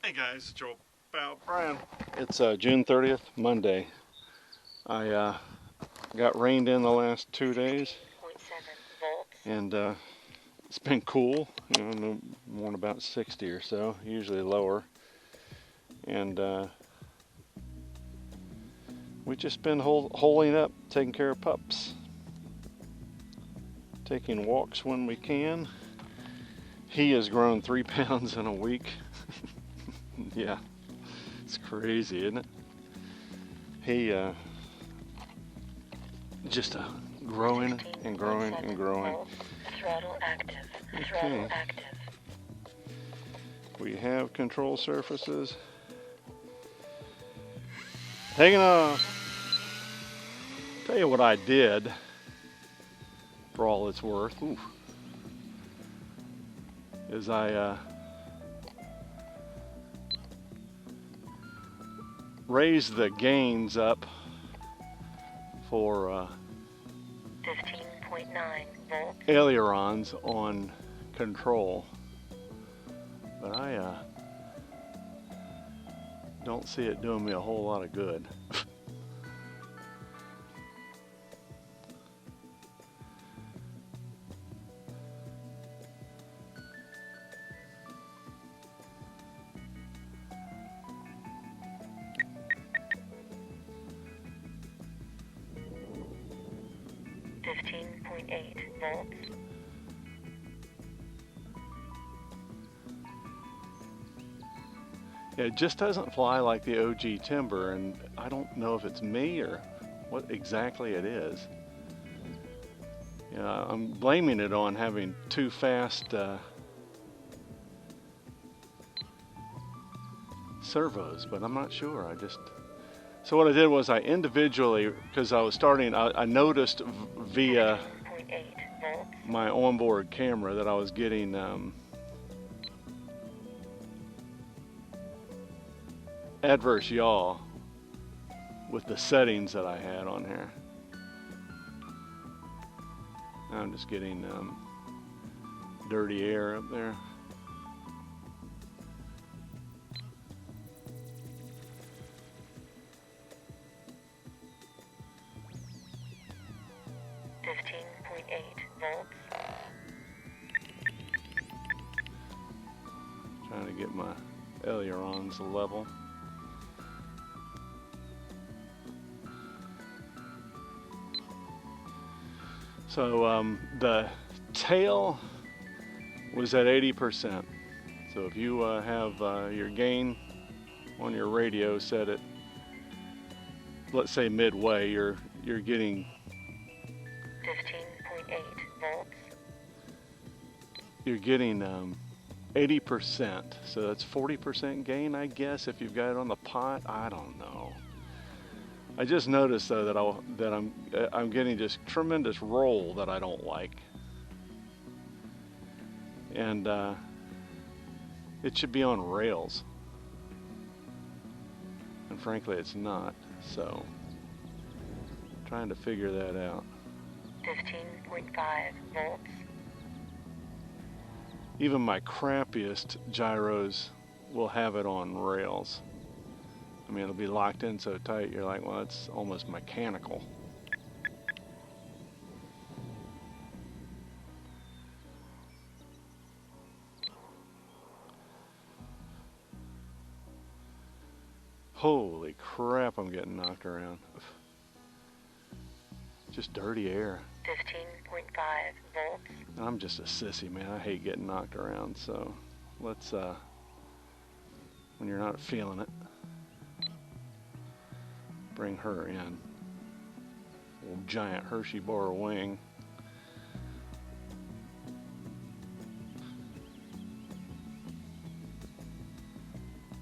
Hey guys, Joel, Brian. It's June 30th, Monday. I got rained in the last 2 days, and it's been cool. You know, no more than about 60 or so, usually lower. And we've just been holing up, taking care of pups, taking walks when we can. He has grown 3 pounds in a week. Yeah, it's crazy, isn't it? He just growing and growing and growing. Throttle active. Okay. Throttle active. We have control surfaces. Taking off. Tell you what I did, for all it's worth, is I raised the gains up for 15.9 volts. ailerons on control, but I don't see it doing me a whole lot of good. 15.8 volts. It just doesn't fly like the OG timber, and I don't know if it's me or what exactly it is. You know, I'm blaming it on having too fast servos, but I'm not sure. So what I did was I individually, because I was starting, I noticed via my onboard camera that I was getting adverse yaw with the settings that I had on here. I'm just getting dirty air up there. Trying to get my ailerons level. So the tail was at 80%. So if you have your gain on your radio set at, let's say midway, you're getting 15.8 volts. You're getting 80%. So that's 40% gain, I guess, if you've got it on the pot. I don't know. I just noticed though that I'm getting this tremendous roll that I don't like, and it should be on rails, and frankly it's not. So trying to figure that out. 15.5 volts. Even my crappiest gyros will have it on rails. I mean, it'll be locked in so tight, you're like, well, it's almost mechanical. Holy crap, I'm getting knocked around. Just dirty air. 15.5 volts. And I'm just a sissy, man. I hate getting knocked around, so let's, when you're not feeling it, bring her in. Old giant Hershey bar wing.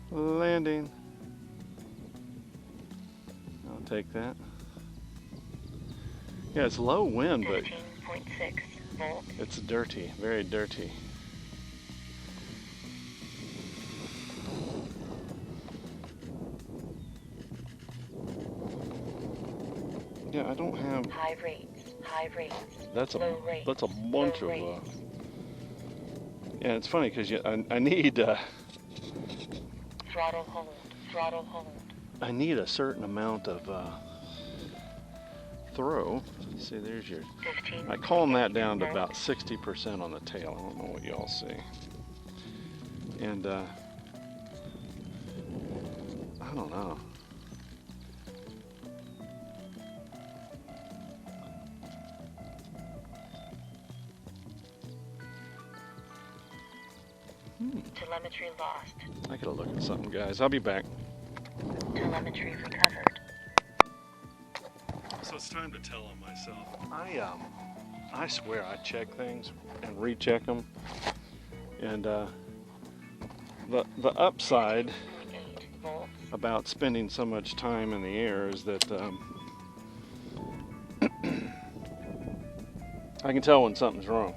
Landing. I'll take that. Yeah, it's low wind, but 15.6 volts. it's dirty, very dirty. Yeah, I don't have high rates. That's a low rates, that's a bunch low of. rates. Yeah, it's funny because I need Throttle hold. Throttle hold. I need a certain amount of throw. See, there's your... 15. I calm that down to about 60% on the tail. I don't know what y'all see. And I don't know. Telemetry lost. I gotta look at something, guys. I'll be back. Telemetry recovered. So it's time to tell on myself. I swear I check things and recheck them. And the upside 8 volts. about spending so much time in the air is that I can tell when something's wrong.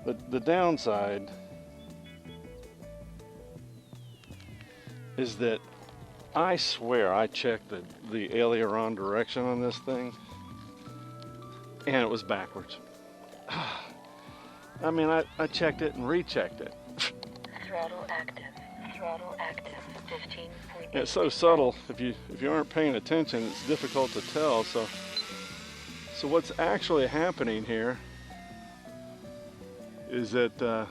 The downside is that I swear I checked the aileron direction on this thing and it was backwards. I mean, I checked it and rechecked it. Throttle active. Throttle active. 15.8. It's so subtle. If you aren't paying attention, it's difficult to tell. So what's actually happening here is that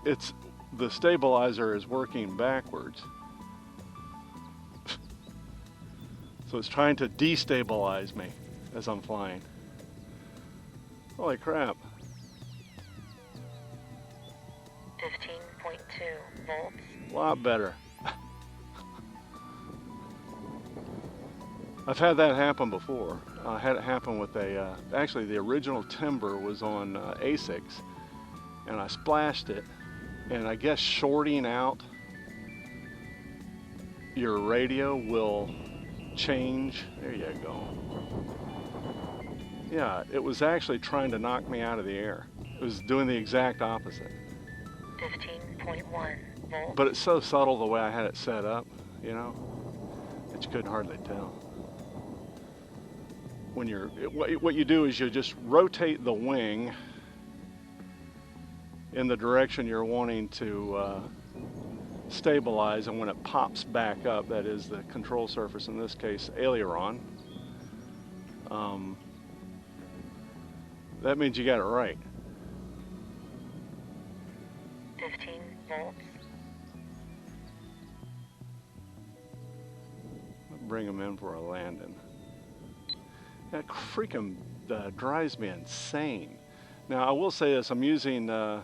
it's the stabilizer is working backwards. So it's trying to destabilize me as I'm flying. Holy crap. 15.2 volts. A lot better. I've had that happen before. I had it happen with actually the original timber was on ASICs, and I splashed it, and I guess shorting out your radio will change. There you go. Yeah, it was actually trying to knock me out of the air. It was doing the exact opposite. 15.1 volts. But it's so subtle the way I had it set up, you know, that you couldn't hardly tell. When what you do is you just rotate the wing in the direction you're wanting to stabilize, and when it pops back up, that is the control surface, in this case aileron, that means you got it right. 15 volts. Bring them in for a landing. That freaking drives me insane. Now I will say this, I'm using a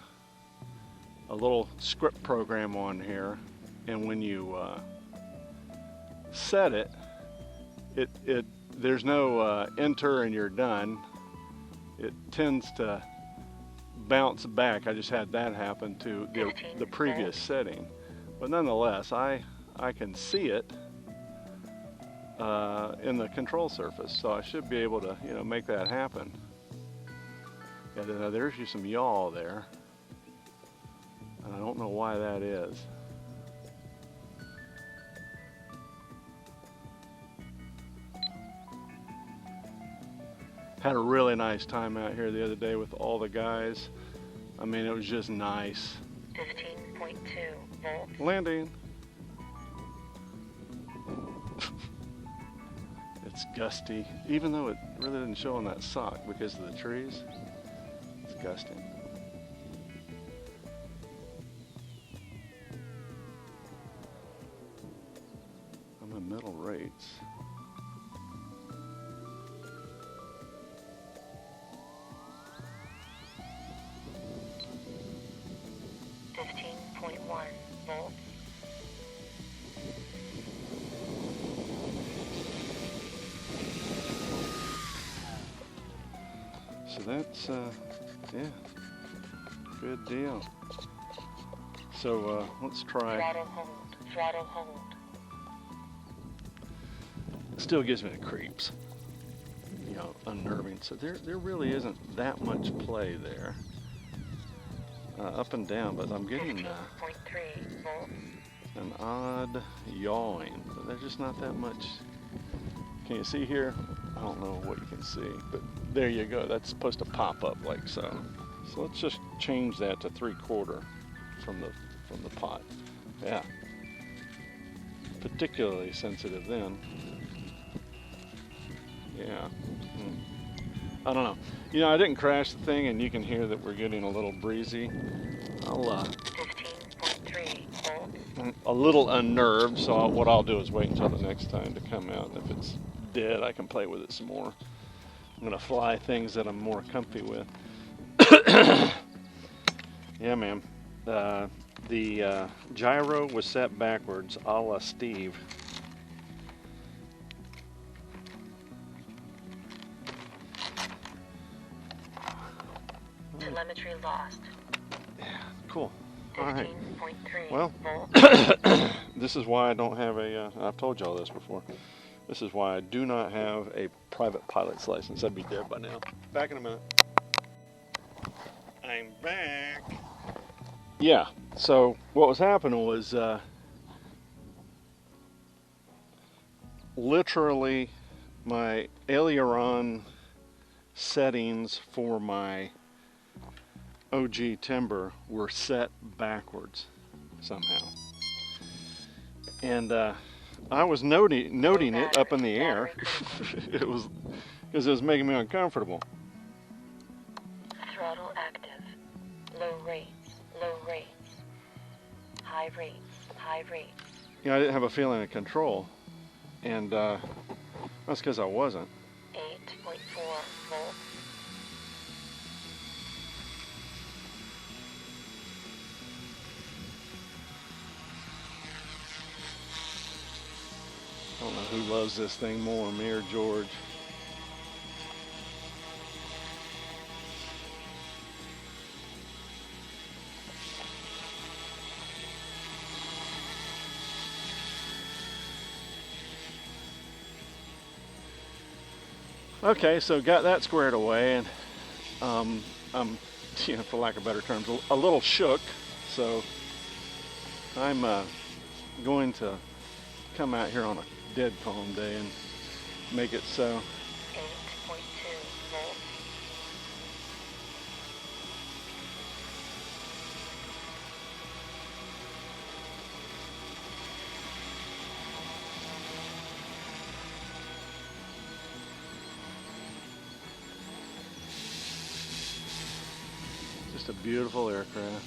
little script program on here, and when you set it, there's no enter and you're done. It tends to bounce back. I just had that happen to the previous setting, but nonetheless I can see it in the control surface, so I should be able to, you know, make that happen. And there's you some yaw there, and I don't know why that is. Had a really nice time out here the other day with all the guys. I mean, it was just nice. 15.2 volts. Landing. It's gusty, even though it really didn't show on that sock because of the trees. It's gusting. I'm in middle rates. Volts. So that's, yeah, good deal. So let's try. Throttle hold. Throttle hold. Still gives me the creeps, you know, unnerving. So there really isn't that much play there. Up and down, but I'm getting 15.3 volts. an odd yawing, but there's just not that much. Can you see here? I don't know what you can see, but there you go. That's supposed to pop up like so. So let's just change that to 3/4 from the from the pot. Yeah, particularly sensitive then. Yeah. Mm. I don't know. You know, I didn't crash the thing, and you can hear that we're getting a little breezy. I'll 15.3 volts. I'm a little unnerved, so what I'll do is wait until the next time to come out. And if it's dead, I can play with it some more. I'm gonna fly things that I'm more comfy with. Yeah, man. The gyro was set backwards, a la Steve. Telemetry lost. Yeah, cool. All right. 15.3 Well, volts. this is why I don't have a. I've told y'all this before. This is why I do not have a private pilot's license. I'd be dead by now. Back in a minute. I'm back. Yeah. So what was happening was literally my aileron settings for my OG timber were set backwards somehow, and I was noting it up in the air. It was because it was making me uncomfortable. Throttle active. Low rates. Low rates. High rates. High rates. You know, I didn't have a feeling of control, and that's because I wasn't. 8.4 volts. I don't know who loves this thing more, me or George. Okay, so got that squared away, and I'm, you know, for lack of better terms, a little shook. So I'm going to come out here on a dead calm day and make it so. 8.2 volts. Just a beautiful aircraft.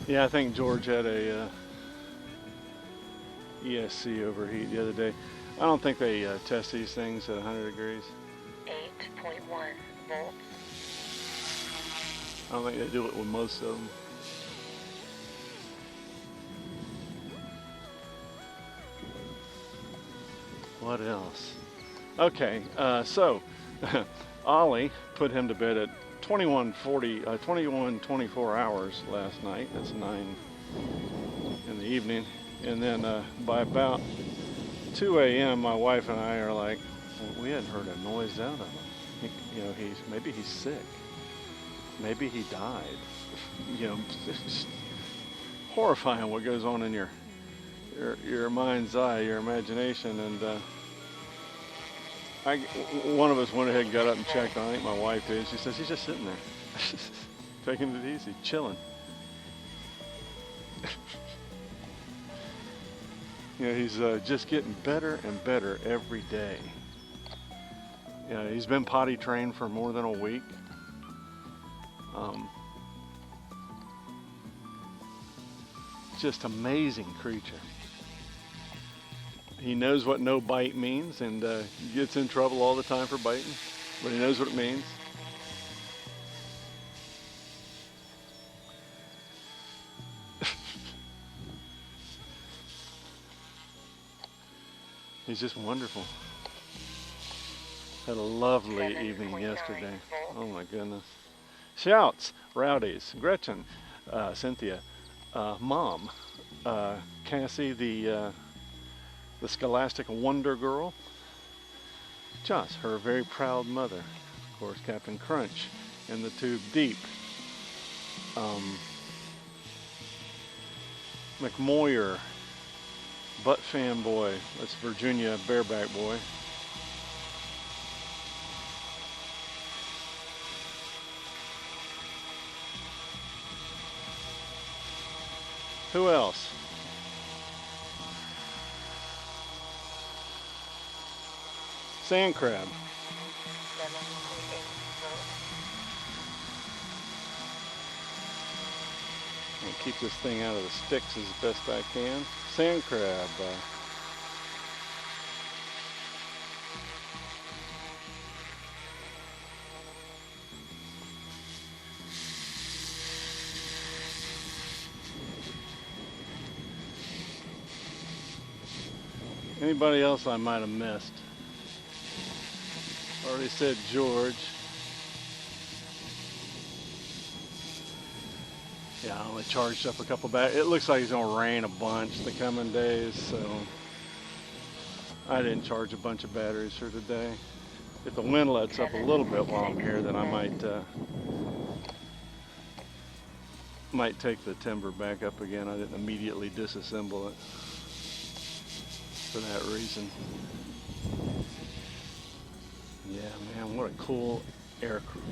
Yeah, I think George had a ESC overheat the other day. I don't think they test these things at 100 degrees. 8.1 volts. I don't think they do it with most of them. What else? Okay, so Ollie put him to bed at 21:24 hours last night. That's 9 in the evening. And then by about 2 a.m., my wife and I are like, well, we hadn't heard a noise out of him. You know, maybe he's sick. Maybe he died. You know, it's horrifying what goes on in your mind's eye, your imagination. And one of us went ahead and got up and checked on it. My wife did. She says he's just sitting there, taking it easy, chilling. You know, he's just getting better and better every day. You know, he's been potty trained for more than a week. Just amazing creature. He knows what no bite means, and gets in trouble all the time for biting, but he knows what it means. He's just wonderful. Had a lovely evening yesterday. Oh my goodness. Shouts, rowdies, Gretchen, Cynthia, Mom, Cassie, the Scholastic Wonder Girl, Joss, her very proud mother, of course, Captain Crunch, in the tube deep. McMoyer, Butt Fanboy. That's Virginia Bareback Boy. Who else? Sand crab. 7.8 volts. I'll keep this thing out of the sticks as best I can. Sand crab. Anybody else I might have missed? Already said George. Yeah, I only charged up a couple back. It looks like it's gonna rain a bunch the coming days, so I didn't charge a bunch of batteries for today. If the wind lets up a little bit while I'm here, then I might take the timber back up again. I didn't immediately disassemble it for that reason. Yeah, man, what a cool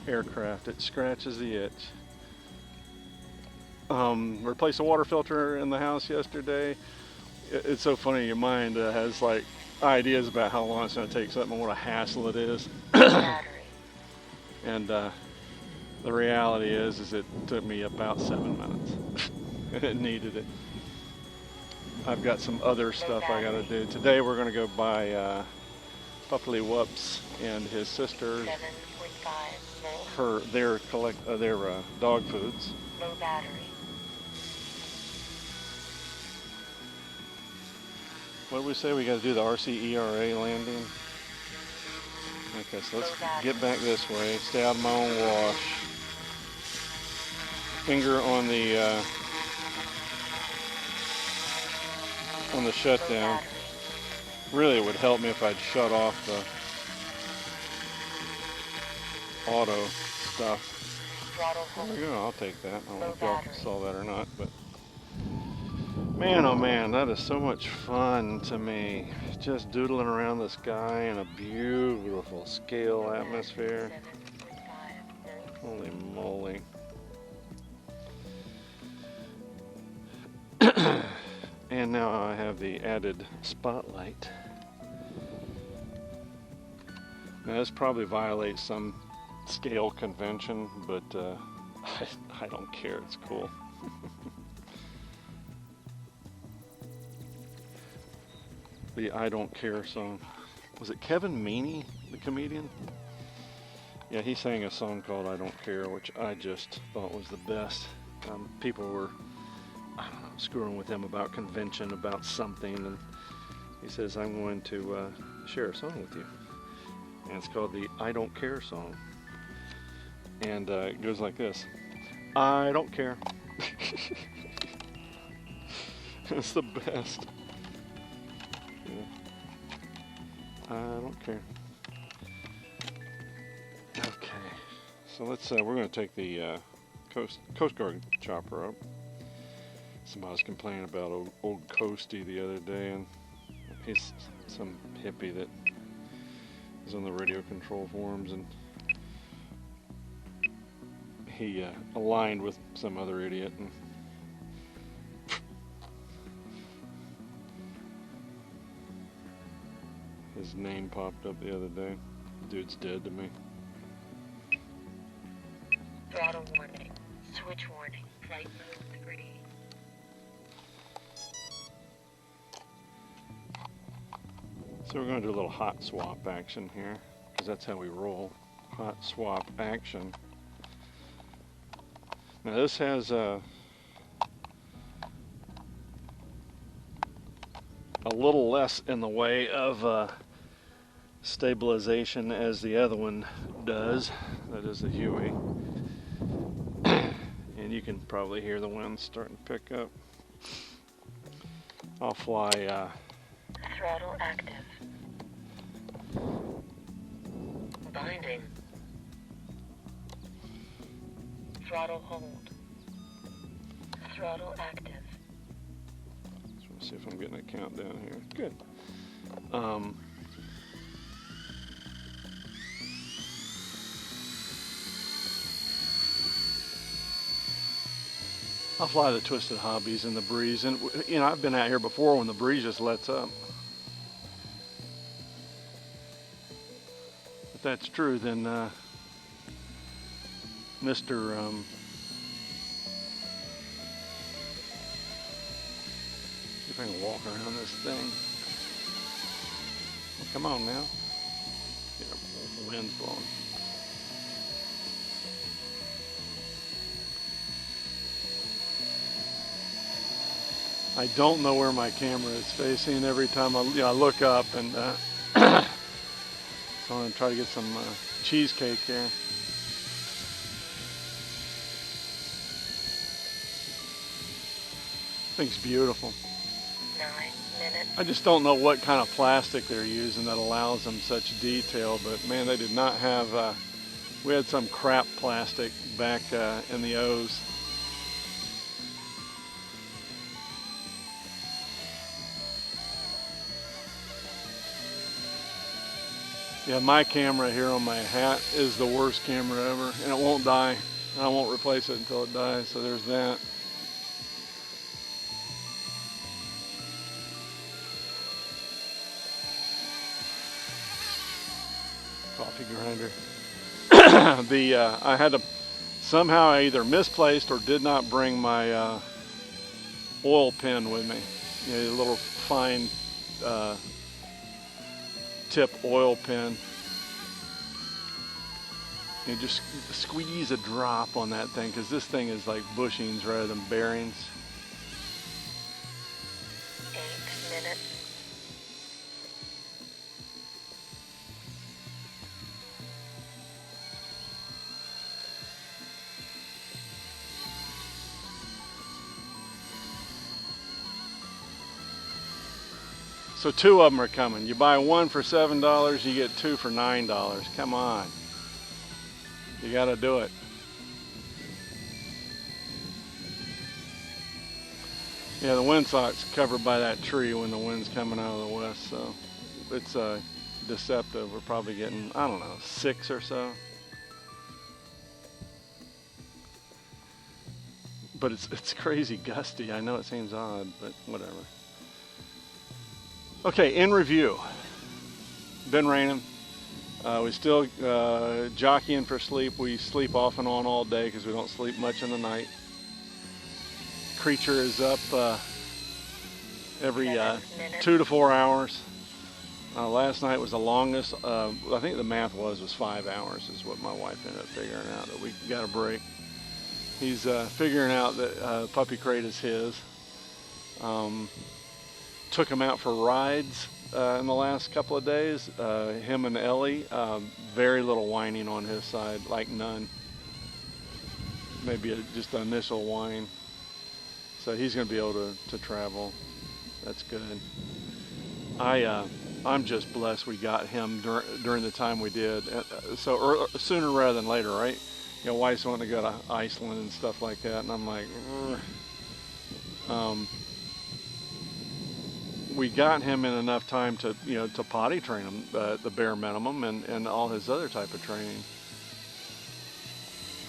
aircraft. It scratches the itch. Replaced a water filter in the house yesterday. It's so funny, your mind has like ideas about how long it's going to take something and what a hassle it is. And the reality is it took me about 7 minutes. It needed it. I've got some other stuff I got to do. Today we're going to go buy Puffly Whoops and his sister 7.5 volts. their dog foods. Low battery. What did we say? We got to do the RCERA landing. Okay, so let's get back this way. Stay out of my own wash. Finger on the shutdown. Really, it would help me if I'd shut off the auto stuff. There we go. I'll take that. I don't know if y'all saw that or not, but man, oh man, that is so much fun to me. Just doodling around the sky in a beautiful scale atmosphere. Holy moly. And now I have the added spotlight. Now this probably violates some scale convention, but I don't care, it's cool. The I Don't Care song. Was it Kevin Meaney, the comedian? Yeah, he sang a song called I Don't Care, which I just thought was the best. People were, I don't know, screwing with him about convention, about something, and he says, I'm going to share a song with you. And it's called the I Don't Care song. And it goes like this. I don't care. It's the best. I don't care. Okay, so let's. We're going to take the Coast Guard chopper up. Somebody was complaining about old Coasty the other day, and he's some hippie that is on the radio control forums, and he aligned with some other idiot, and his name popped up the other day. Dude's dead to me. Throttle warning. Switch warning. Flight mode agreed. So we're going to do a little hot swap action here, because that's how we roll. Hot swap action. Now this has a little less in the way of stabilization as the other one does. That is the Huey. And you can probably hear the wind starting to pick up. I'll fly Throttle active. Binding. Throttle hold. Throttle active. See if I'm getting a countdown here. Good. I'll fly the Twisted Hobbies in the breeze, and you know, I've been out here before when the breeze just lets up. If that's true, then Mr. See if I can walk around this thing. Come on now. Yeah, the wind's blowing. I don't know where my camera is facing every time I look up, and so I'm going to try to get some cheesecake here. Thing's beautiful. 9 minutes. I just don't know what kind of plastic they're using that allows them such detail, but man, they did not have, we had some crap plastic back in the O's. Yeah, my camera here on my hat is the worst camera ever, and it won't die. And I won't replace it until it dies, so there's that. Coffee grinder. I had to, somehow I either misplaced or did not bring my oil pen with me. You know, a little fine tip oil pen. You just squeeze a drop on that thing, because this thing is like bushings rather than bearings. 8 minutes. So 2 of them are coming. You buy 1 for $7, you get 2 for $9. Come on. You got to do it. Yeah, the windsock's covered by that tree when the wind's coming out of the west, so it's deceptive. We're probably getting, I don't know, 6 or so. But it's crazy gusty. I know it seems odd, but whatever. Okay, in review. Been raining. We still jockeying for sleep. We sleep off and on all day because we don't sleep much in the night. Creature is up every 2 to 4 hours. Last night was the longest. I think the math was 5 hours is what my wife ended up figuring out, that we got a break. He's figuring out that puppy crate is his. Took him out for rides in the last couple of days. Him and Ellie, very little whining on his side, like none. Maybe just an initial whine. So he's going to be able to travel. That's good. I'm just blessed we got him during the time we did. So sooner rather than later, right? You know, wife's wanting to go to Iceland and stuff like that, and I'm like, we got him in enough time to, you know, to potty train him, the bare minimum, and all his other type of training.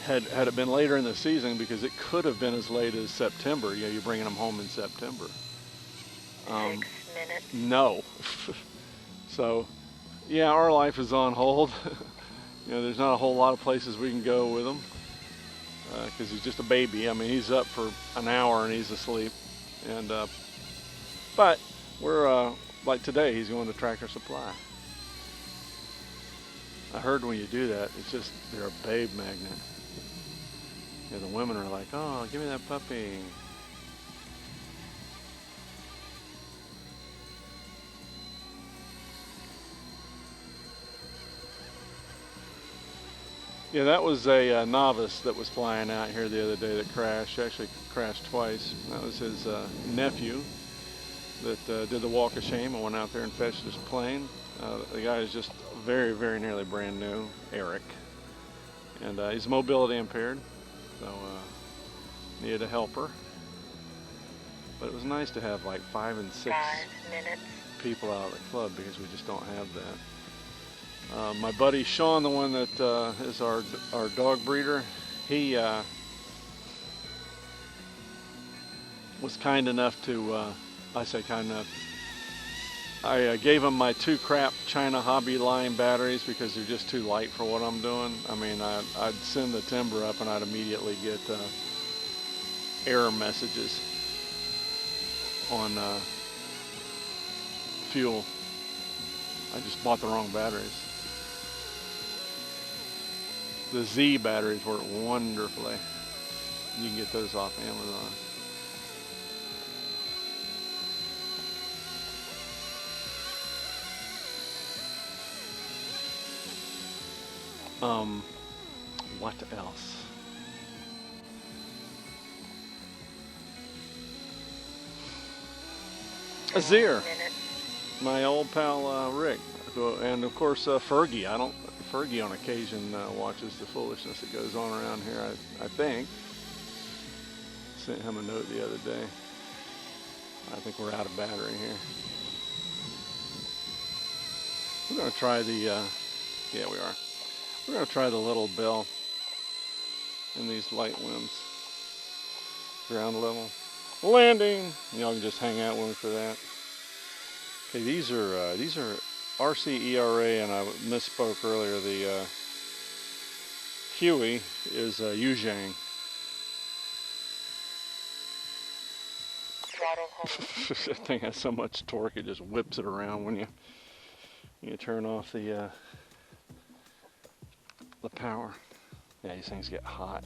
Had it been later in the season, because it could have been as late as September. You know, you're bringing him home in September. 6 minutes. No. So, yeah, our life is on hold. You know, there's not a whole lot of places we can go with him, because he's just a baby. I mean, he's up for an hour and he's asleep, and but we're like today, he's going to Tractor Supply. I heard when you do that, it's just, they're a babe magnet. Yeah, the women are like, oh, give me that puppy. Yeah, that was a novice that was flying out here the other day that crashed. Actually crashed twice. That was his nephew that did the walk of shame and went out there and fetched his plane. The guy is just very, very nearly brand new, Eric. And he's mobility impaired, so needed a helper. But it was nice to have like 5 and 6 5 minutes. people out of the club because we just don't have that. My buddy Sean, the one that is our dog breeder, he was kind enough to, I say kind enough, I gave him my 2 crap China Hobby line batteries because they're just too light for what I'm doing. I mean, I'd send the timber up and I'd immediately get error messages on fuel. I just bought the wrong batteries. The Z batteries work wonderfully. You can get those off Amazon. What else? Azir, my old pal Rick, and of course Fergie. Fergie on occasion watches the foolishness that goes on around here. I think sent him a note the other day. I think we're out of battery here. We're gonna try the. Yeah, we are. We're gonna try the little bell in these light winds. Ground level. Landing! Y'all can just hang out with me for that. Okay, these are RCERA, and I misspoke earlier. The Huey is Yuzhang. That thing has so much torque it just whips it around when you turn off the power. Yeah, these things get hot.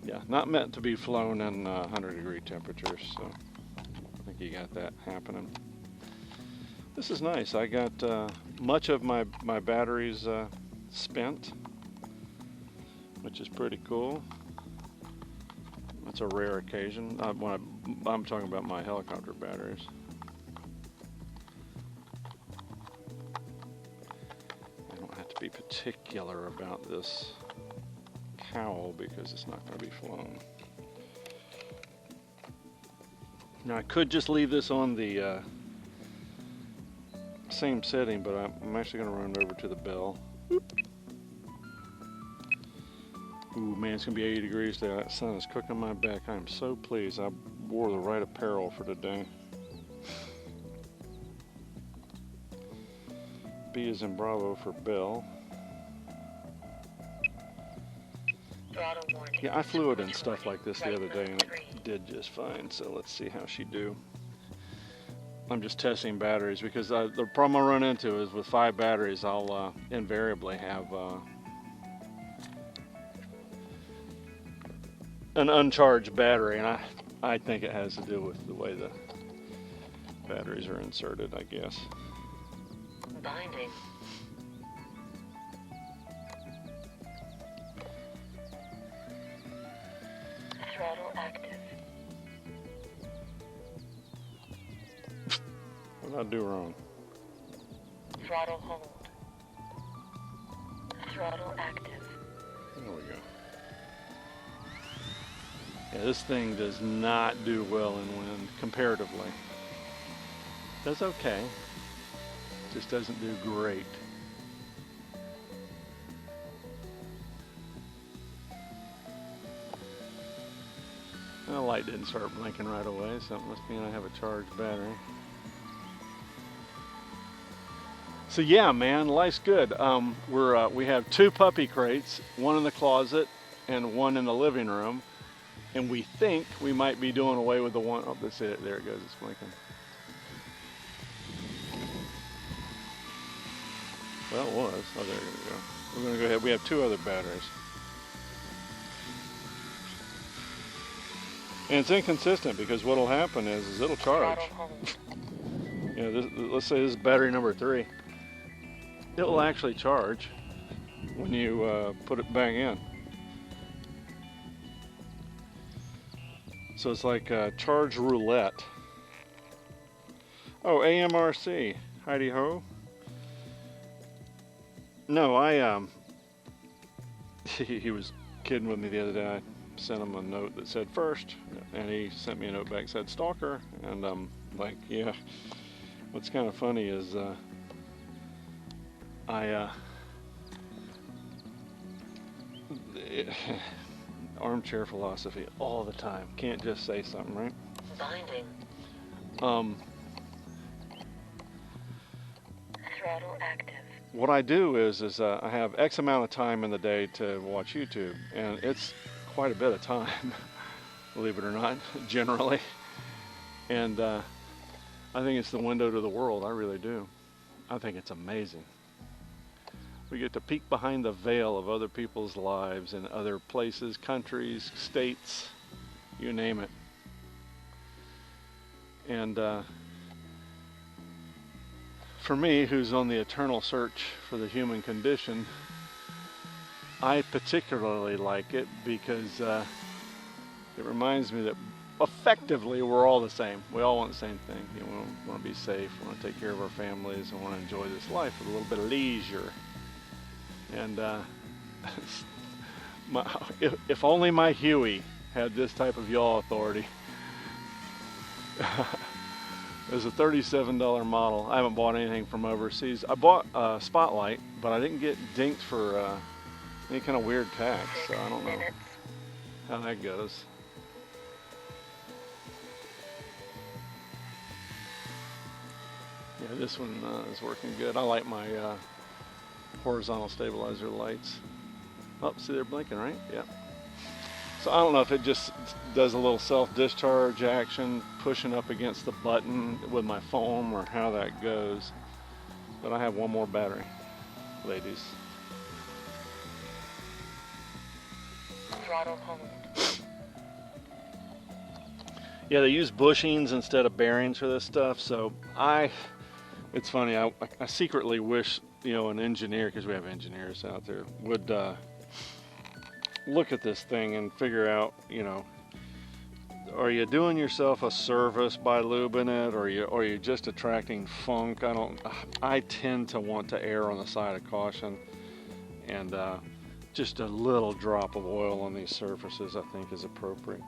Yeah, not meant to be flown in 100-degree temperatures, so I think you got that happening. This is nice. I got much of my batteries spent, which is pretty cool. That's a rare occasion. I'm talking about my helicopter batteries. I don't have to be particular about this cowl because it's not going to be flown. Now I could just leave this on the same setting, but I'm actually going to run over to the bell. Oop. Ooh man, it's going to be 80 degrees today. That sun is cooking my back. I am so pleased I wore the right apparel for today. B is in Bravo for bell. Yeah, I flew it in stuff like this the other day and it did just fine, so let's see how she do. I'm just testing batteries because the problem I run into is with 5 batteries I'll invariably have an uncharged battery, and I think it has to do with the way the batteries are inserted, I guess. Binding. Throttle active. What did I do wrong? Throttle hold. Throttle active. There we go. Yeah, this thing does not do well in wind, comparatively. Does okay. Just doesn't do great. The light didn't start blinking right away, so it must mean I have a charged battery. So yeah, man, life's good. We have 2 puppy crates, one in the closet and one in the living room, and we think we might be doing away with the one. Oh, that's it. There it goes. It's blinking. Well, it was. Oh, there we go. We're going to go ahead. We have 2 other batteries. And it's inconsistent because what will happen is it'll charge. You know, let's say this is battery number 3. It will actually charge when you put it back in. So it's like charge roulette. Oh, AMRC. Heidi ho. No, he was kidding with me the other day. sent him a note that said first, and he sent me a note back that said stalker, and I'm like, yeah. What's kind of funny is armchair philosophy all the time. Can't just say something, right? Binding. Throttle active. What I do is I have X amount of time in the day to watch YouTube, and it's quite a bit of time, believe it or not, generally. And I think it's the window to the world. I really do. I think it's amazing. We get to peek behind the veil of other people's lives in other places, countries, states, you name it. And for me, who's on the eternal search for the human condition, I particularly like it because it reminds me that effectively we're all the same. We all want the same thing. You know, we want to be safe, we want to take care of our families, and want to enjoy this life with a little bit of leisure. And if only my Huey had this type of yaw authority. It was a $37 model. I haven't bought anything from overseas. I bought a Spotlight, but I didn't get dinked for any kind of weird tax, so I don't know how that goes. Yeah, this one is working good. I like my horizontal stabilizer lights. Oh, see, they're blinking, right? Yeah. So I don't know if it just does a little self-discharge action, pushing up against the button with my foam, or how that goes. But I have one more battery, ladies. Throttle hold. Yeah, they use bushings instead of bearings for this stuff. So it's funny. I secretly wish, you know, an engineer, because we have engineers out there, would look at this thing and figure out, you know, are you doing yourself a service by lubing it, or are you just attracting funk? I tend to want to err on the side of caution, and just a little drop of oil on these surfaces I think is appropriate,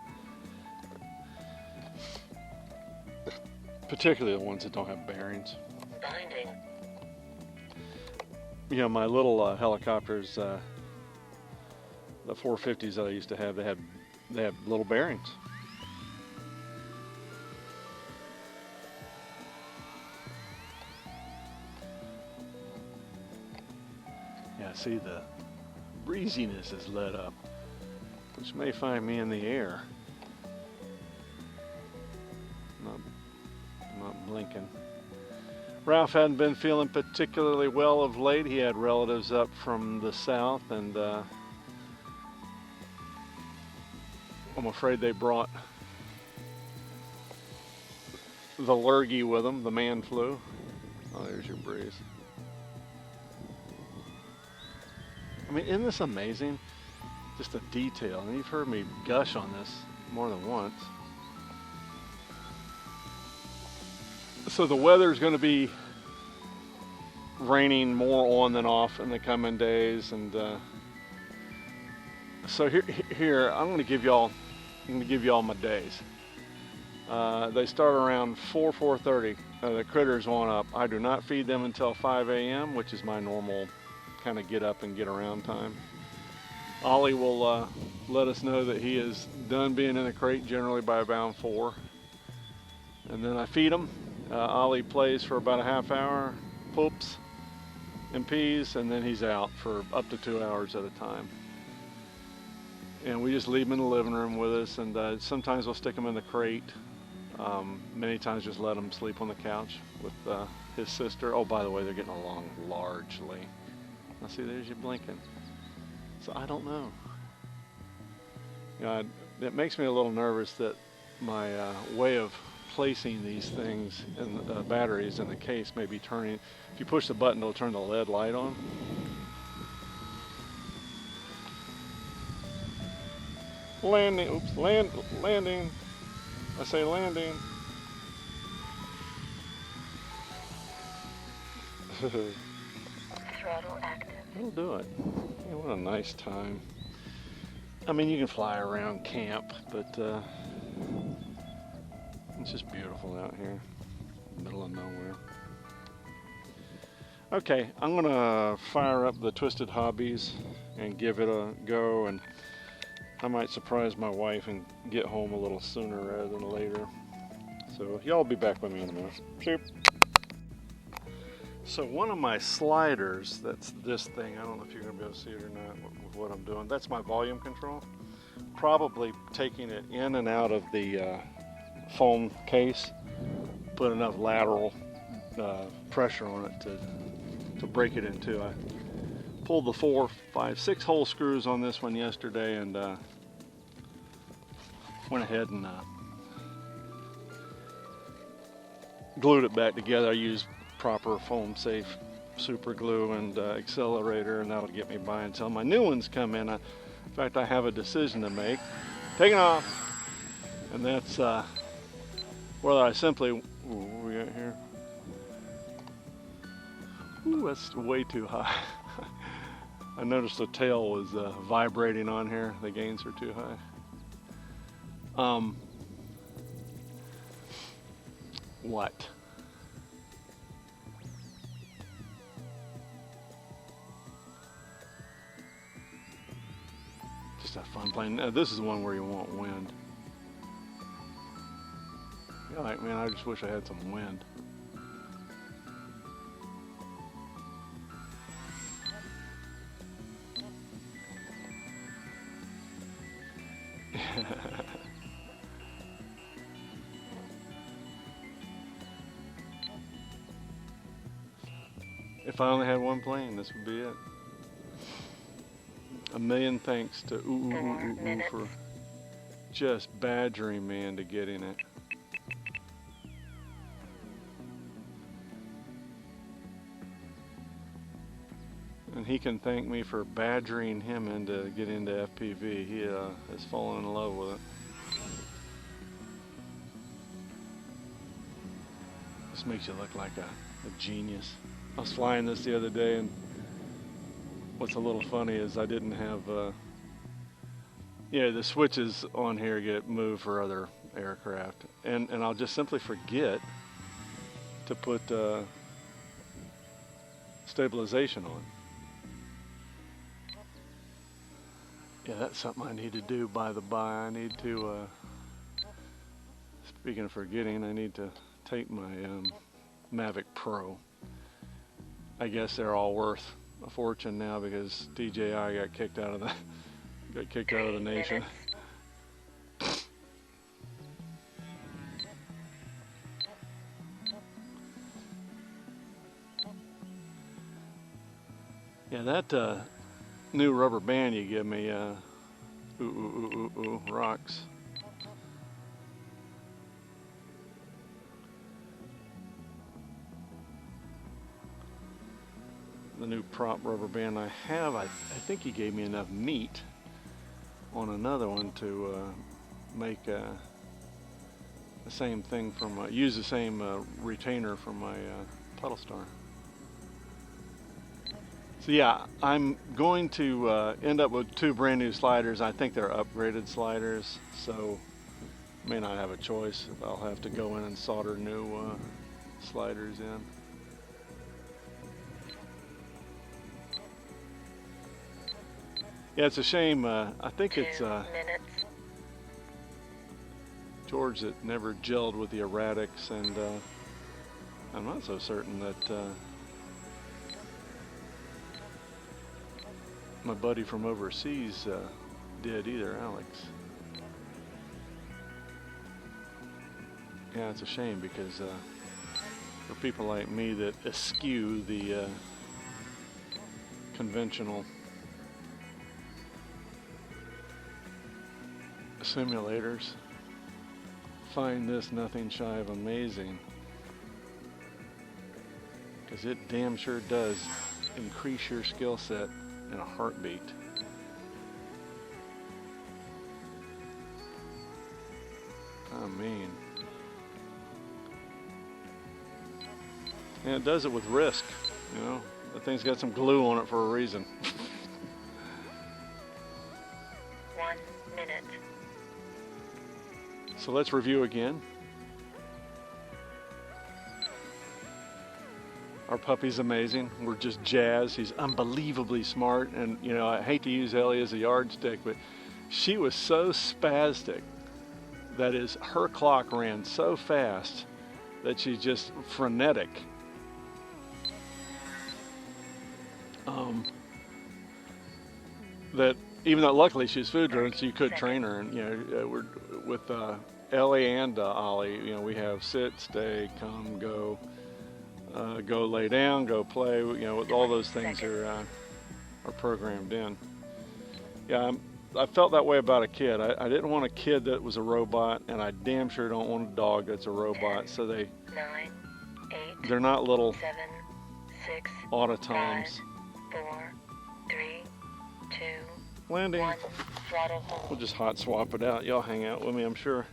particularly the ones that don't have bearings. Binding. You know, my little helicopters, the 450s that I used to have, they had little bearings. Yeah, see, the breeziness is let up, which may find me in the air. Not blinking. Ralph hadn't been feeling particularly well of late. He had relatives up from the south, and I'm afraid they brought the lurgy with them, the man flu. Oh, there's your breeze. I mean, isn't this amazing? Just the detail. And you've heard me gush on this more than once. So the weather's going to be raining more on than off in the coming days, and so here I'm going to give y'all my days. They start around 4:30. The critters want up. I do not feed them until 5 a.m., which is my normal kind of get up and get around time. Ollie will let us know that he is done being in the crate generally by about 4, and then I feed him. Ollie plays for about a half hour, poops and pees, and then he's out for up to 2 hours at a time. And we just leave him in the living room with us, and sometimes we'll stick him in the crate. Many times just let him sleep on the couch with his sister. Oh, by the way, they're getting along largely. Now see, there's you blinking. So I don't know. You know, it makes me a little nervous that my way of placing these things in the batteries in the case may be turning. If you push the button, it'll turn the LED light on. Landing, oops, landing. I say landing. Throttle active. It'll do it. Yeah, what a nice time. I mean, you can fly around camp, but it's just beautiful out here, middle of nowhere. Okay, I'm gonna fire up the Twisted Hobbies and give it a go, and I might surprise my wife and get home a little sooner rather than later. So y'all be back with me in a minute. Shoot. So one of my sliders, that's this thing, I don't know if you're gonna be able to see it or not with what I'm doing, that's my volume control. Probably taking it in and out of the foam case, put enough lateral pressure on it to break it in two. I pulled the 4, 5, 6 hole screws on this one yesterday and went ahead and glued it back together. I used proper foam safe super glue and accelerator, and that'll get me by until my new ones come in. In fact, I have a decision to make. Taking off, and that's whether I simply, what we got here? Ooh, that's way too high. I noticed the tail was vibrating on here. The gains are too high. What? Just have fun playing. This is the one where you want wind. You're like, man, I just wish I had some wind. If I only had one plane, this would be it. A million thanks to for just badgering me into getting it. And he can thank me for badgering him into getting into FPV. He has fallen in love with it. This makes you look like a genius. I was flying this the other day, and what's a little funny is I didn't have, the switches on here get moved for other aircraft, and I'll just simply forget to put stabilization on. Yeah, that's something I need to do, by the by. I need to, speaking of forgetting, I need to take my Mavic Pro. I guess they're all worth a fortune now because DJI got kicked out of the nation. Yeah, that new rubber band you give me, rocks. The new prop rubber band I have, I think he gave me enough meat on another one to make the same thing from, use the same retainer from my Puddle Star. So yeah, I'm going to end up with 2 brand new sliders. I think they're upgraded sliders, so I may not have a choice. I'll have to go in and solder new sliders in. Yeah, it's a shame. I think it's George that never gelled with the erratics, and I'm not so certain that my buddy from overseas did either, Alex. Yeah, it's a shame because for people like me that eschew the conventional simulators, find this nothing shy of amazing, because it damn sure does increase your skill set in a heartbeat. I mean, and it does it with risk, you know. The thing's got some glue on it for a reason. 1 1 minute. So let's review again. Our puppy's amazing. We're just jazzed. He's unbelievably smart. And, you know, I hate to use Ellie as a yardstick, but she was so spastic. That is, her clock ran so fast that she's just frenetic. That even though luckily she's food driven, so you could train her. And, you know, we're with Ellie and Ollie, you know, we have sit, stay, come, go. Go lay down, go play. You know, all those things are programmed in. Yeah, I felt that way about a kid. I didn't want a kid that was a robot, and I damn sure don't want a dog that's a robot. 10, so 9, 8, they're not little 7, 6, automatons. 5, 4, 3, 2, Landing. 1. Throttle hold. We'll just hot swap it out. Y'all hang out with me, I'm sure.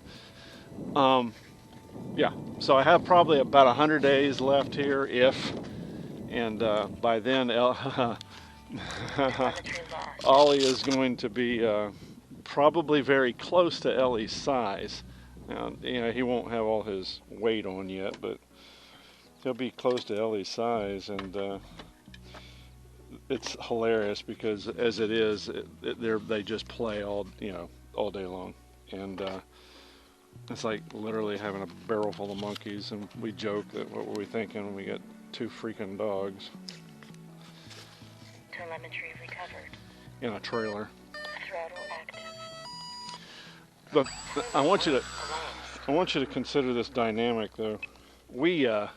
Yeah, so I have probably about 100 days left here, and by then Ollie is going to be probably very close to Ellie's size. Now, you know, he won't have all his weight on yet, but he'll be close to Ellie's size, and it's hilarious because as it is, they just play all day long, and it's like literally having a barrel full of monkeys, and we joke that what were we thinking when we got 2 freaking dogs Telemetry recovered. in a trailer. Throttle active. But I want you to consider this dynamic though. We I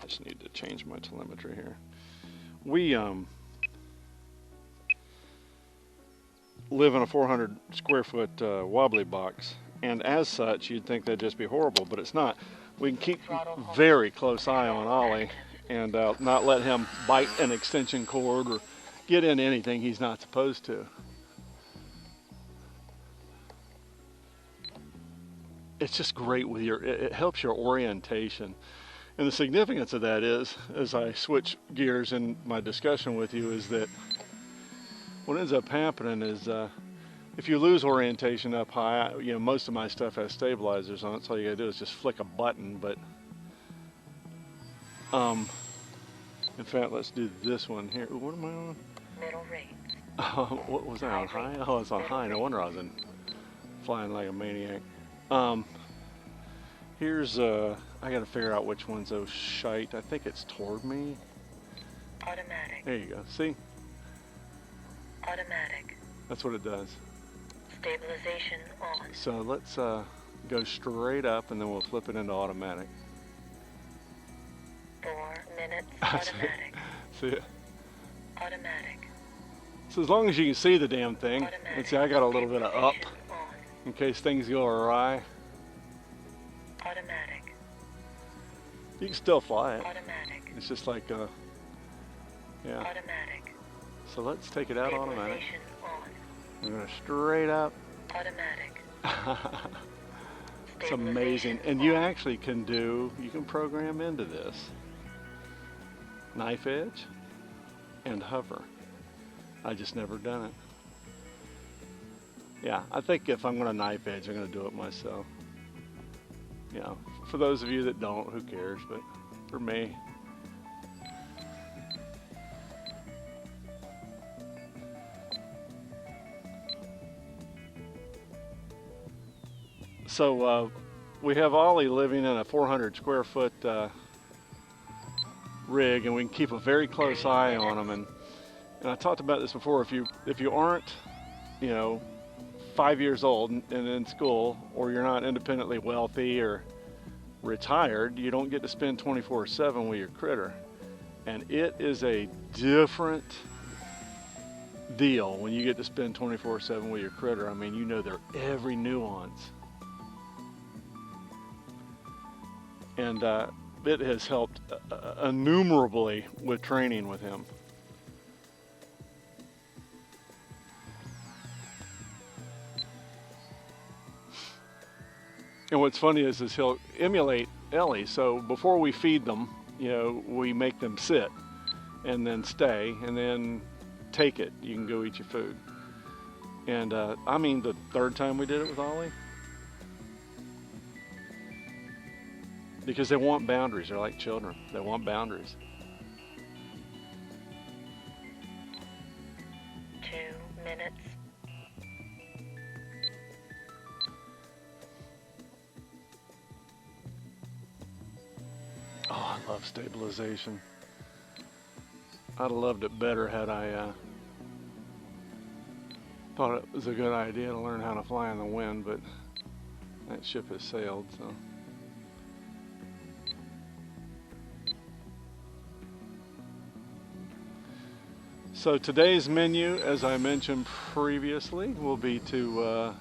just need to change my telemetry here. We live in a 400 square foot wobbly box, and as such you'd think that'd just be horrible, but it's not. We can keep very close eye on Ollie and not let him bite an extension cord or get into anything he's not supposed to. It's just great with it helps your orientation. And the significance of that is, as I switch gears in my discussion with you, is that what ends up happening is if you lose orientation up high, you know, most of my stuff has stabilizers on it, so all you gotta do is just flick a button. But in fact, let's do this one here. What am I on? Middle rates. What was that, on high? Oh, it's on high. No wonder I was flying like a maniac. Here's I gotta figure out which one's those shite. I think it's toward me. Automatic. There you go. See? Automatic. That's what it does. Stabilization on. So let's go straight up, and then we'll flip it into automatic. 4 minutes. Automatic. See it? Automatic. So as long as you can see the damn thing, Automatic. and see I got a little bit of up Stabilization on. in case things go awry. Automatic. You can still fly it. Automatic. It's just like yeah. Automatic. So let's take it out automatic. Stabilization on. We're gonna straight up. Automatic. It's amazing, and you actually can program into this knife edge and hover. I just never done it. Yeah, I think if I'm gonna knife edge, I'm gonna do it myself. You know, for those of you that don't, who cares? But for me, so we have Ollie living in a 400 square foot rig, and we can keep a very close eye on him. And I talked about this before. If you aren't, you know, 5 years old and in school, or you're not independently wealthy or retired, you don't get to spend 24/7 with your critter. And it is a different deal when you get to spend 24/7 with your critter. I mean, you know their every nuance. And it has helped innumerably with training with him. And what's funny is he'll emulate Ellie. So before we feed them, you know, we make them sit. and then stay, and then take it. You can go eat your food. And I mean, the third time we did it with Ollie, because they want boundaries. They're like children. They want boundaries. 2 minutes. Oh, I love stabilization. I'd have loved it better had I thought it was a good idea to learn how to fly in the wind, but that ship has sailed, so. So today's menu, as I mentioned previously, will be to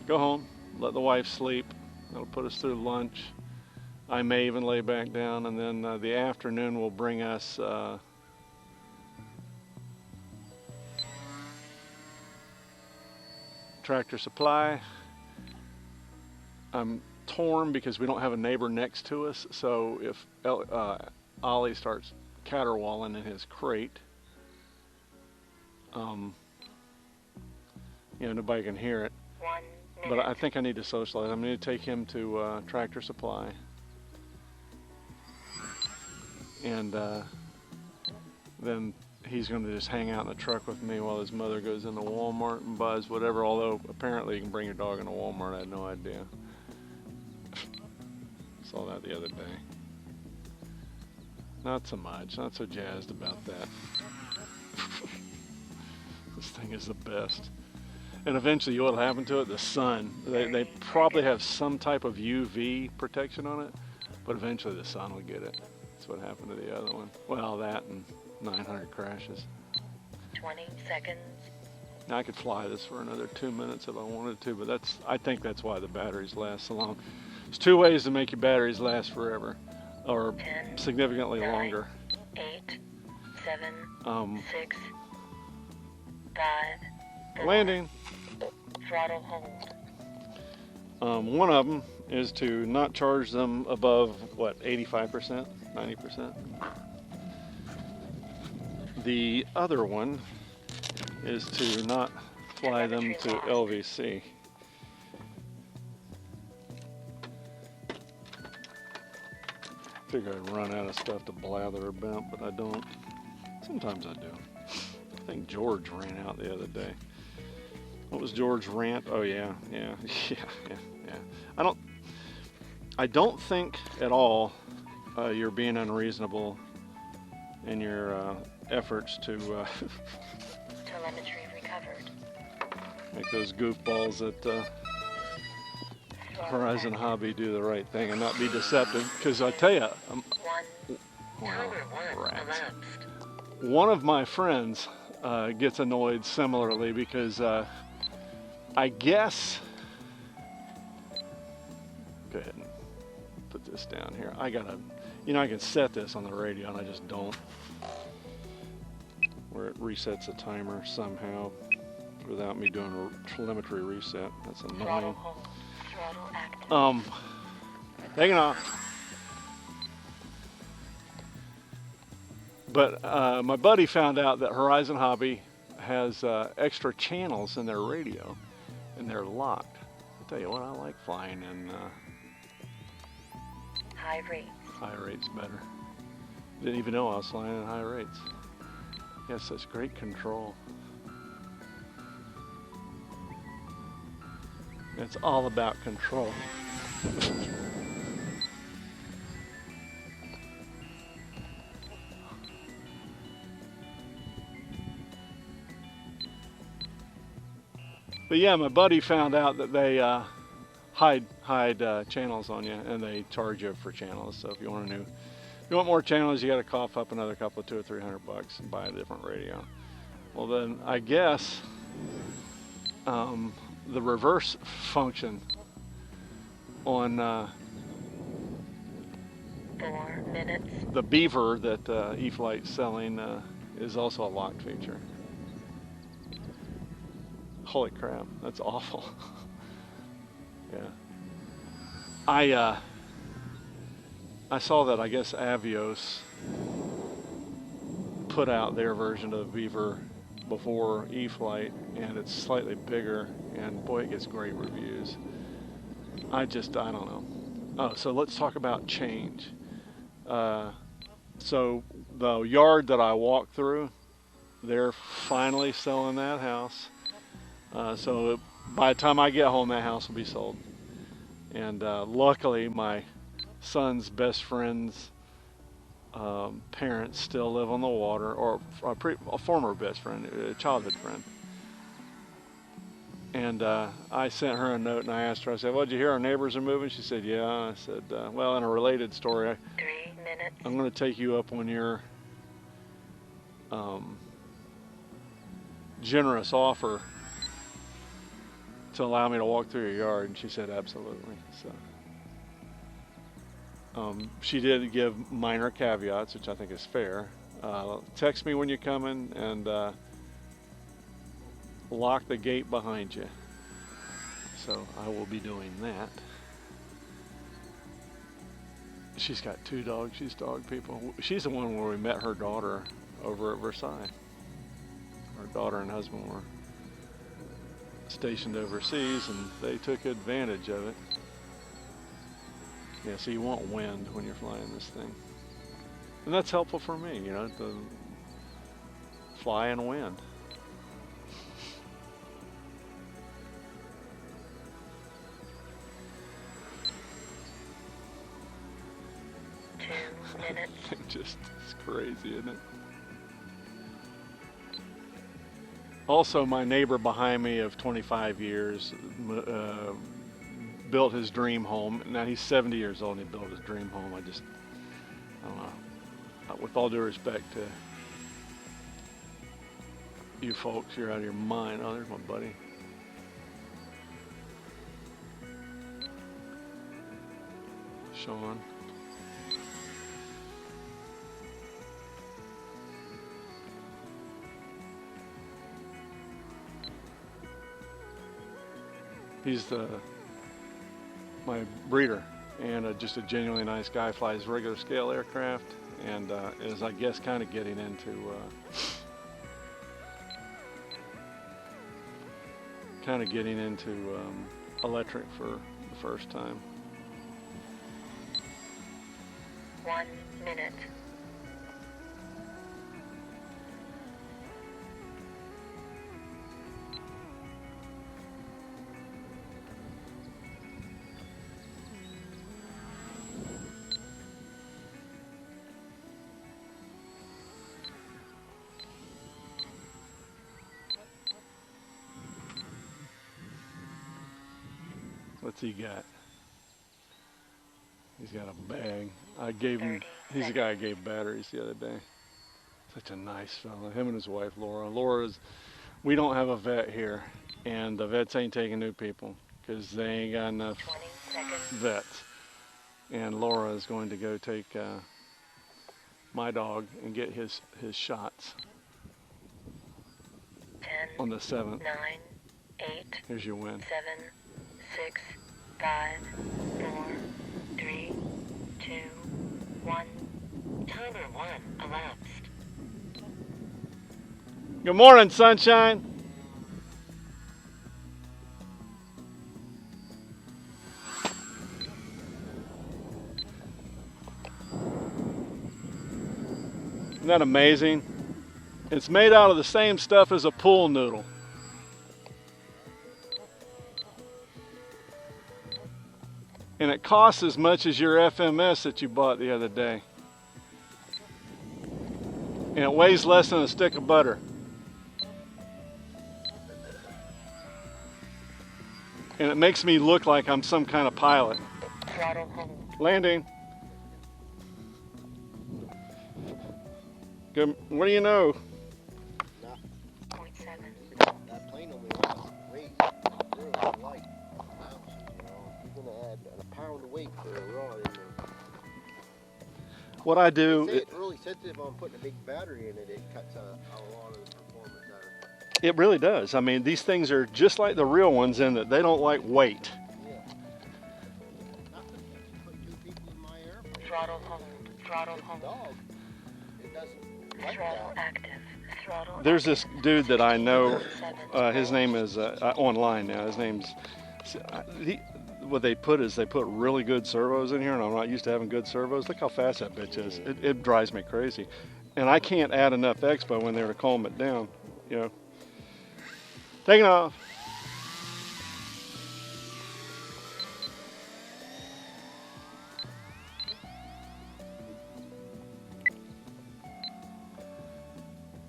go home, let the wife sleep. That'll put us through lunch. I may even lay back down, and then the afternoon will bring us Tractor Supply. I'm torn because we don't have a neighbor next to us, so if Ollie starts caterwauling in his crate, nobody can hear it. 1 minute. But I think I need to socialize. I'm going to take him to Tractor Supply. And then he's going to just hang out in the truck with me while his mother goes into Walmart and buys whatever, although apparently you can bring your dog into Walmart. I had no idea. Saw that the other day. Not so much. Not so jazzed about that. This thing is the best. And eventually what'll happen to it, the sun. They probably have some type of UV protection on it, but eventually the sun will get it. That's what happened to the other one. Well, that and 900 crashes. 20 seconds. Now I could fly this for another 2 minutes if I wanted to, but I think that's why the batteries last so long. There's two ways to make your batteries last forever, or 10, significantly 9, longer. 8, 7, 6, 5, 4. Landing. Throttle hold. One of them is to not charge them above, 85%, 90%. The other one is to not fly them to LVC. Figure I'd run out of stuff to blather about, but I don't. Sometimes I do. I think George ran out the other day. What was George's rant? Oh yeah. I don't think at all you're being unreasonable in your efforts to Telemetry recovered. make those goofballs at Horizon Hobby do the right thing and not be deceptive. Because I tell you, one of my friends gets annoyed similarly because I guess. Go ahead and put this down here. I can set this on the radio and I just don't. Where it resets a timer somehow without me doing a telemetry reset. That's annoying. Taking off. But my buddy found out that Horizon Hobby has extra channels in their radio, and they're locked. I tell you what, I like flying in high rates. High rates better. Didn't even know I was flying in high rates. You have such great control. It's all about control. But yeah, my buddy found out that they hide channels on you, and they charge you for channels. So if you want more channels, you got to cough up another couple of $200 or $300 and buy a different radio. Well, then I guess the reverse function on 4 minutes. the Beaver that E-Flight's selling is also a locked feature. Holy crap, that's awful. Yeah. I saw that I guess Avios put out their version of Beaver before E-Flight, and it's slightly bigger, and boy, it gets great reviews. I don't know. Oh, so let's talk about change. So the yard that I walked through, they're finally selling that house. So by the time I get home, that house will be sold. And luckily, my son's best friend's parents still live on the water, or a former best friend, a childhood friend. And I sent her a note and I asked her, I said, well, did you hear our neighbors are moving? She said, yeah. I said, well, in a related story, 3 minutes. I'm going to take you up on your generous offer to allow me to walk through your yard. And she said, absolutely. So she did give minor caveats, which I think is fair. Text me when you're coming and lock the gate behind you. So I will be doing that. She's got 2 dogs. She's dog people. She's the one where we met her daughter over at Versailles. Her daughter and husband were stationed overseas, and they took advantage of it. Yeah, so you want wind when you're flying this thing. And that's helpful for me, you know, to fly in wind. Just, it's crazy, isn't it? Also, my neighbor behind me of 25 years built his dream home. Now he's 70 years old and he built his dream home. I don't know. With all due respect to you folks, you're out of your mind. Oh, there's my buddy. Sean. He's my breeder, and just a genuinely nice guy. Flies regular scale aircraft, and is, I guess, kind of getting into electric for the first time. 1 minute. What's he got? He's got a bag. I gave him, he's the guy I gave batteries the other day. Such a nice fella. Him and his wife, Laura. We don't have a vet here, and the vets ain't taking new people because they ain't got enough vets. And Laura is going to go take my dog and get his shots 10, on the 7th. 9, 8. Here's your win. 7, 6, 5, 4, 3, 2, 1. Timer 1 elapsed. Good morning, sunshine. Isn't that amazing? It's made out of the same stuff as a pool noodle. And it costs as much as your FMS that you bought the other day. And it weighs less than a stick of butter. And it makes me look like I'm some kind of pilot. Landing. Good. What do you know? That plane only weighs really light. You're gonna add a pound of weight to a rod in there. What I do, It's really sensitive on putting a big battery in it. It cuts a lot of the performance out of it. it really does. I mean, these things are just like the real ones in that they don't like weight. Yeah. Nothing. Put 2 people in my airplane. Throttle home. Throttle home. Dog. It doesn't. like Throttle that. active. Throttle There's this dude that I know. 7 His name is online now. His name's what they put is they put really good servos in here, and I'm not used to having good servos. Look how fast that bitch is. It drives me crazy, and I can't add enough expo in there to calm it down. You know, taking off.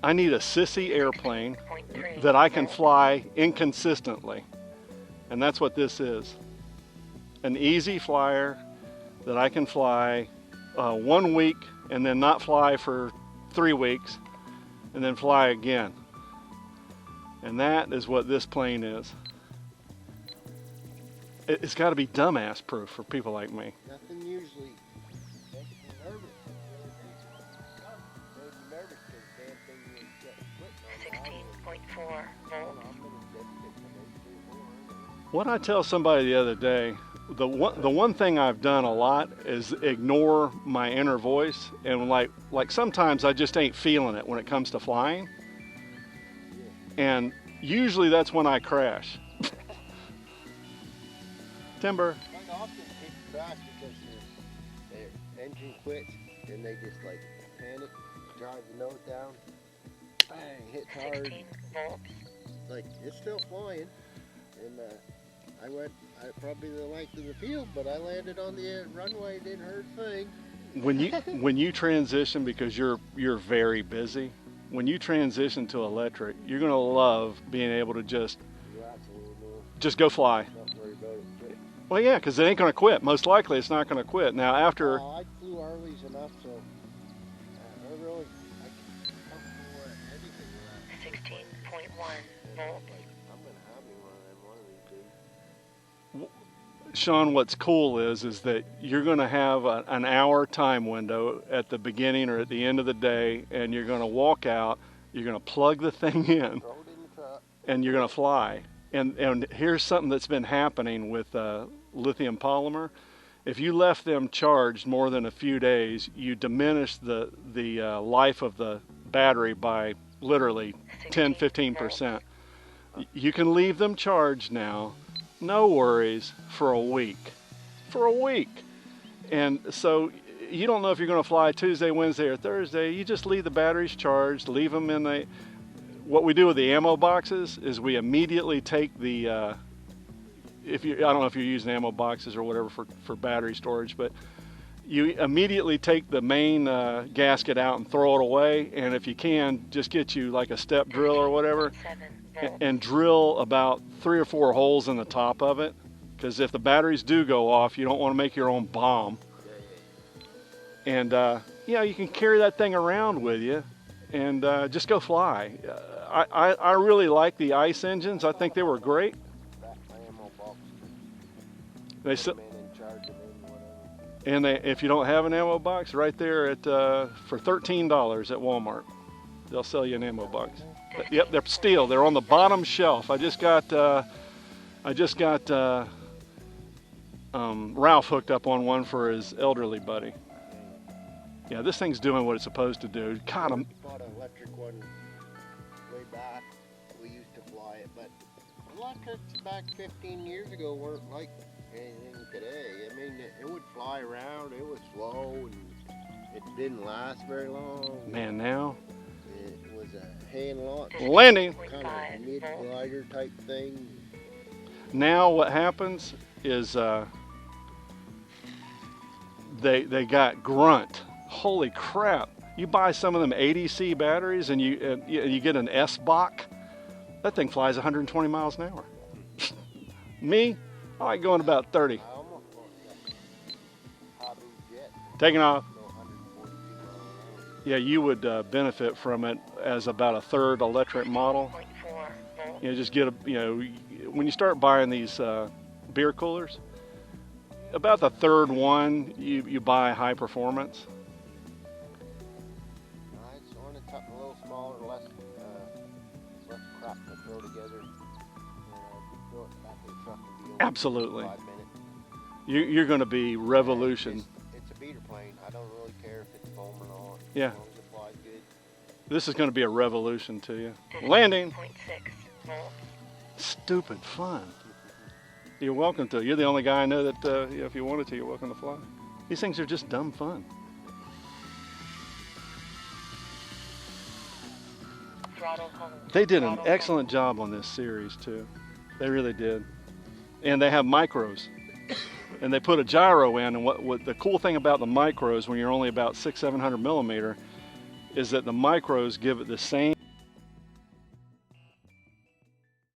I need a sissy airplane 6.3 that I can volts. fly inconsistently, and that's what this is. An easy flyer that I can fly 1 week and then not fly for 3 weeks and then fly again. And that is what this plane is. It's got to be dumbass proof for people like me. Nothing usually makes me nervous. Made me nervous because the damn thing was getting quit on the 16.4 highway. volts. I'm gonna get it from 834. What I tell somebody the other day, the one thing I've done a lot is ignore my inner voice, and like sometimes I just ain't feeling it when it comes to flying, and usually that's when I crash. Timber. Quite often people crash because their engine quits and they just like panic, drive the nose down, bang, hit hard. 16 volts. Like it's still flying, and I went probably the length of the field, but I landed on the runway, didn't hurt a thing. When you transition, because you're very busy, when you transition to electric, you're gonna love being able to just You absolutely will go fly. not worry about it. Well, yeah, because it ain't gonna quit. Most likely, it's not gonna quit. Now, after I flew Harleys enough, so I really I can comfortable at anything with that. 16.1 And volts. like, I'm gonna have me one of them one of these days. Sean, what's cool is that you're going to have an hour time window at the beginning or at the end of the day, and you're going to walk out, you're going to plug the thing in, Throw it in the truck. and you're going to fly. And here's something that's been happening with lithium polymer. If you left them charged more than a few days, you diminish the life of the battery by literally 10, 15%. You can leave them charged now, no worries, for a week. For a week. And so you don't know if you're going to fly Tuesday, Wednesday, or Thursday. You just leave the batteries charged, leave them in the... What we do with the ammo boxes is we immediately take the... I don't know if you're using ammo boxes or whatever for battery storage, but you immediately take the main gasket out and throw it away. And if you can, just get you like a step drill or whatever, 7 volts. and drill about 3 or 4 holes in the top of it, because if the batteries do go off, you don't want to make your own bomb. And you can carry that thing around with you and just go fly. I really like the ICE engines. I think they were great. Back my ammo box. They Put s- 'em in and charge 'em in, whatever. and if you don't have an ammo box, right there at for $13 at Walmart, they'll sell you an ammo box. Yep, they're steel. They're on the bottom shelf. I just got Ralph hooked up on one for his elderly buddy. Yeah, this thing's doing what it's supposed to do. God, We bought an electric one way back. We used to fly it, but electrics back 15 years ago weren't like anything today. I mean, it would fly around, it was slow, and it didn't last very long. man, now It was a hand launch, landing. kind of mid-glider type thing. Now what happens is they got grunt. Holy crap! You buy some of them 80C batteries and you get an S-Bach. That thing flies 120 miles an hour. Me, I like going about 30. I almost bought that Habu jet, Taking off. go 140 miles an hour. Yeah, you would benefit from it as about a third electric model. 0.4 volts. Just get when you start buying these beer coolers, about the third one you buy high performance. I just wanted something a little smaller, less crap to throw together. And throw it back in the truck and be over Absolutely. in 5 minutes. You're going to be revolution. It's a beater plane. I don't really care if it's foam or not. Yeah. As long as it flies good. This is going to be a revolution to you. Landing. 0.6 volts. Stupid fun. You're welcome to. You're the only guy I know that if you wanted to, you're welcome to fly. These things are just dumb fun. Throttle hold. They did an Throttle excellent job on this series too. They really did. And they have micros. And they put a gyro in, and what the cool thing about the micros when you're only about 600-700 millimeter is that the micros give it the same